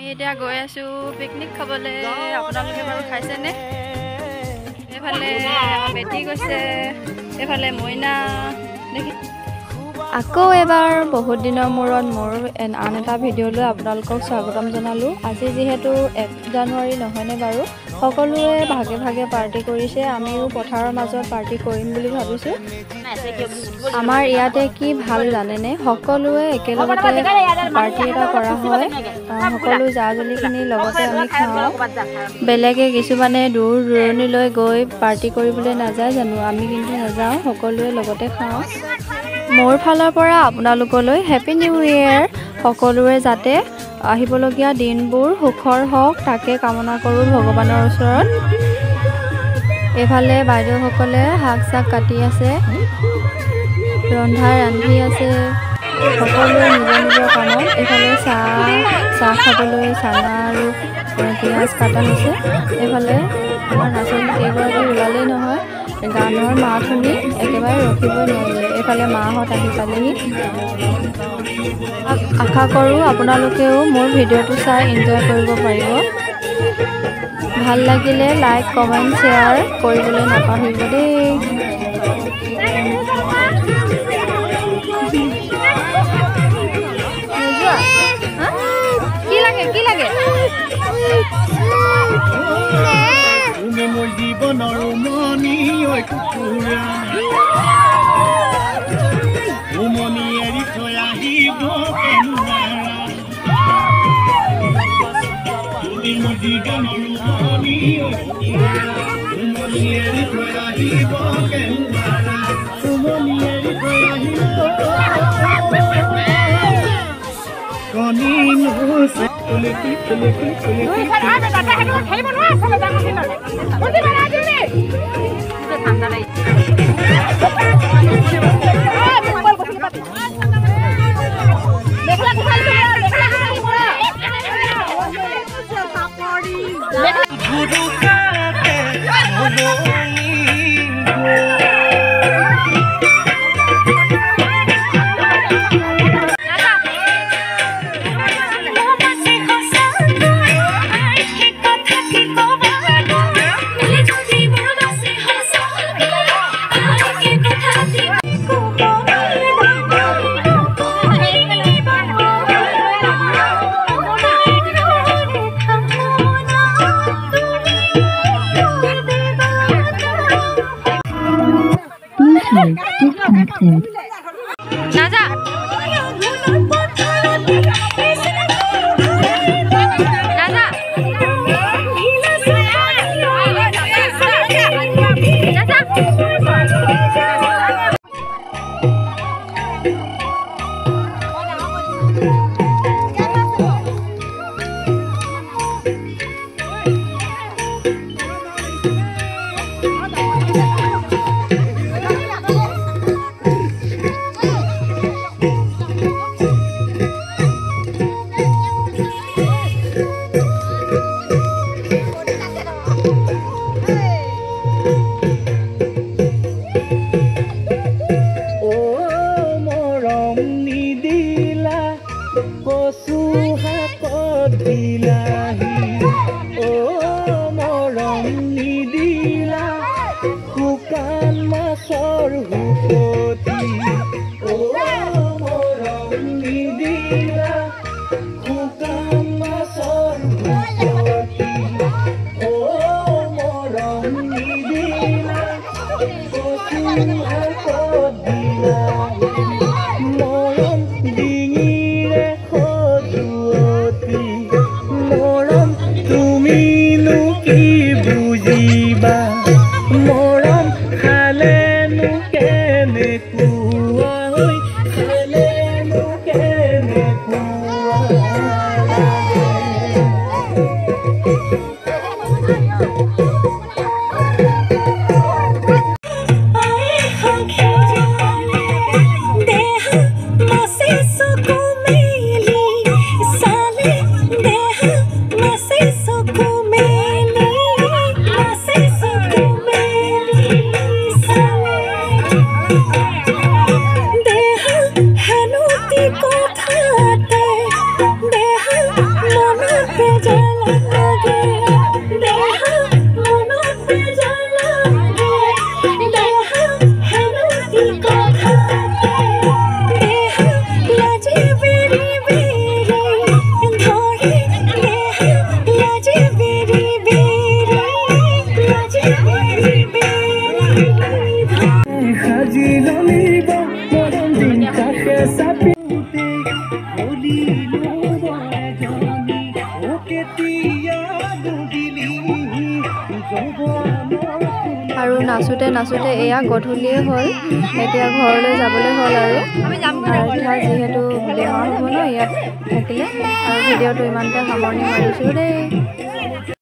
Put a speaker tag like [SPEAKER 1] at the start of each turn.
[SPEAKER 1] আমি এতিয়া গৈ আছো পিকনিক খাবলৈ। আপোনালোকে বাৰু খাইছেনে? এইফালে আমাৰ বেটি গৈছে, এইফালে মইনা দেখি। আকৌ এবাৰ বহুত দিনৰ মূৰত মোৰ আন এটা ভিডিঅ' লৈ আপোনালোকক স্বাগতম জনালোঁ। আজি যিহেতু 1 জানুৱাৰী নহয়নে বাৰু, সকলোৱে ভাগে ভাগে পাৰ্টি কৰিছে। আমিও পথাৰৰ মাজত পাৰ্টি কৰিম বুলি ভাবিছোঁ। আমাৰ ইয়াতে কি ভাল জানেনে, সকলোৱে একেলগতে পাৰ্টি এটা কৰা হয়। সকলো জা জুলিখিনিৰ লগতে আমি খাওঁ। বেলেগে কিছুমানে দূৰ দূৰণিলৈ গৈ পাৰ্টি কৰিবলৈ নাযায় জানো, আমি কিন্তু নাযাওঁ, সকলোৱে লগতে খাওঁ। মোৰ ফালৰ পৰা আপোনালোকলৈ হেপী নিউ ইয়েৰ। সকলোৰে যাতে আহিবলগীয়া দিনবোৰ সুখৰ হওক তাকে কামনা কৰোঁ ভগৱানৰ ওচৰত। এইফালে বাইদেউসকলে শাক চাক কাটি আছে, ৰান্ধি আছে, সকলোৱে নিজৰ নিজৰ কামত। এইফালে চাহ খাবলৈ চানা আৰু পিঁয়াজ কাটা হৈছে। এইফালে আমাৰ নাচনী কেইগৰাকী ওলালেই নহয়, গানৰ মাত শুনি একেবাৰে ৰখিবই নোৱাৰিলে। এইফালে মাহঁত আহি পালেহি। আশা কৰোঁ আপোনালোকেও মোৰ ভিডিঅ'টো চাই এনজয় কৰিব পাৰিব। ভাল লাগিলে লাইক কমেণ্ট শ্বেয়াৰ কৰিবলৈ নাপাহৰিব দেই। কি লাগে কি লাগে? জীৱনৰ মনি কুকুৰা উমনি এৰি থৈ আহিব disconnected. Naza. আৰু নাচোতে নাচোতে এয়া গধূলিয়ে হ'ল এতিয়া ঘৰলৈ যাবলৈ হ'ল আৰু এতিয়া যিহেতু বেমাৰ হ'ব ন ইয়াত থাকিলে আৰু ভিডিঅ'টো ইমানতে সামৰণি মাৰিছোঁ দেই।